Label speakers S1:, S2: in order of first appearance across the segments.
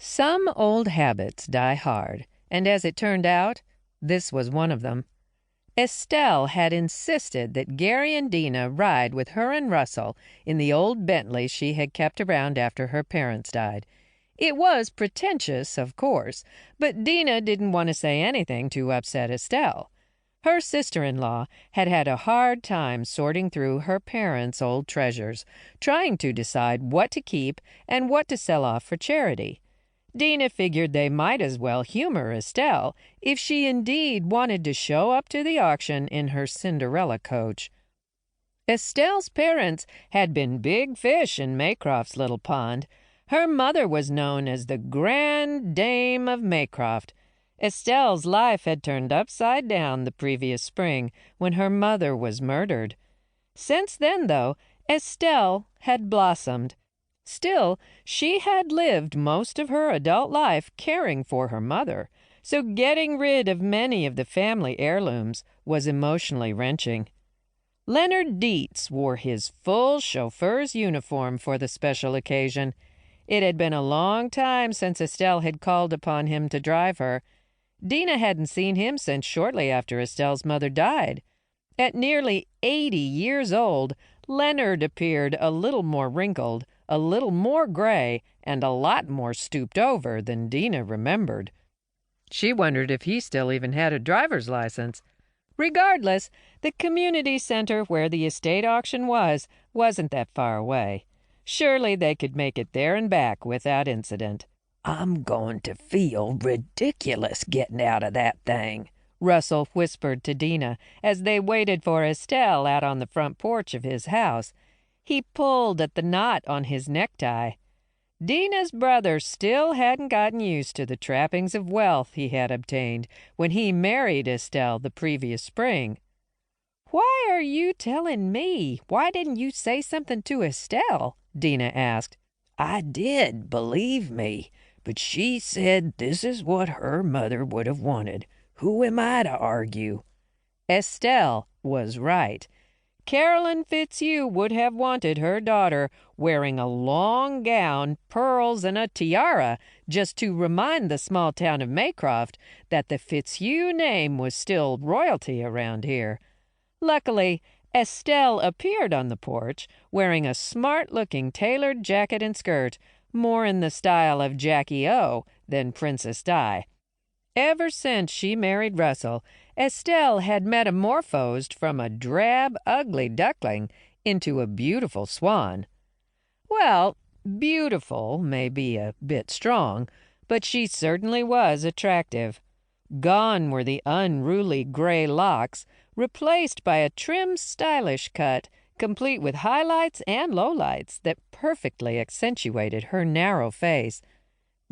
S1: Some old habits die hard, and as it turned out, this was one of them. Estelle had insisted that Gary and Dina ride with her and Russell in the old Bentley she had kept around after her parents died. It was pretentious, of course, but Dina didn't want to say anything to upset Estelle. Her sister-in-law had had a hard time sorting through her parents' old treasures, trying to decide what to keep and what to sell off for charity. Dina figured they might as well humor Estelle if she indeed wanted to show up to the auction in her Cinderella coach. Estelle's parents had been big fish in Maycroft's little pond. Her mother was known as the Grand Dame of Maycroft. Estelle's life had turned upside down the previous spring when her mother was murdered. Since then, though, Estelle had blossomed. Still, she had lived most of her adult life caring for her mother, so getting rid of many of the family heirlooms was emotionally wrenching. Leonard Dietz wore his full chauffeur's uniform for the special occasion. It had been a long time since Estelle had called upon him to drive her. Dina hadn't seen him since shortly after Estelle's mother died. At nearly 80 years old, Leonard appeared a little more wrinkled, a little more gray, and a lot more stooped over than Dina remembered. She wondered if he still even had a driver's license. Regardless, the community center where the estate auction wasn't that far away. Surely they could make it there and back without incident.
S2: "I'm going to feel ridiculous getting out of that thing,"
S1: Russell whispered to Dina as they waited for Estelle out on the front porch of his house. He pulled at the knot on his necktie. Dina's brother still hadn't gotten used to the trappings of wealth he had obtained when he married Estelle the previous spring. "Why are you telling me? Why didn't you say something to Estelle?" Dina asked.
S2: "I did, believe me, but she said this is what her mother would have wanted. Who am I to argue?"
S1: Estelle was right. Carolyn Fitzhugh would have wanted her daughter wearing a long gown, pearls, and a tiara just to remind the small town of Maycroft that the Fitzhugh name was still royalty around here. Luckily, Estelle appeared on the porch wearing a smart-looking tailored jacket and skirt, more in the style of Jackie O than Princess Di. Ever since she married Russell, Estelle had metamorphosed from a drab, ugly duckling into a beautiful swan. Well, beautiful may be a bit strong, but she certainly was attractive. Gone were the unruly gray locks, replaced by a trim, stylish cut, complete with highlights and lowlights that perfectly accentuated her narrow face.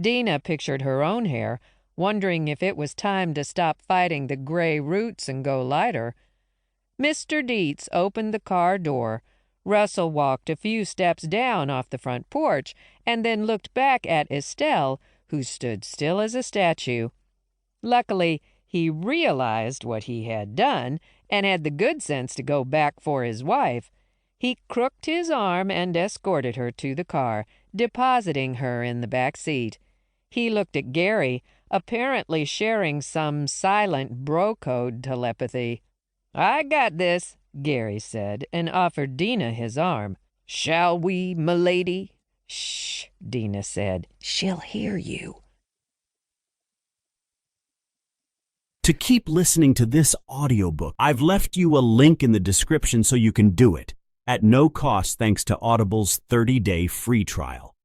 S1: Dina pictured her own hair, wondering if it was time to stop fighting the gray roots and go lighter. Mr. Dietz opened the car door. Russell walked a few steps down off the front porch and then looked back at Estelle, who stood still as a statue. Luckily, he realized what he had done and had the good sense to go back for his wife. He crooked his arm and escorted her to the car, depositing her in the back seat. He looked at Gary, apparently sharing some silent bro-code telepathy. "I got this," Gary said, and offered Dina his arm. "Shall we, m'lady?"
S2: "Shh," Dina said. "She'll hear you."
S3: To keep listening to this audiobook, I've left you a link in the description so you can do it, at no cost thanks to Audible's 30-day free trial.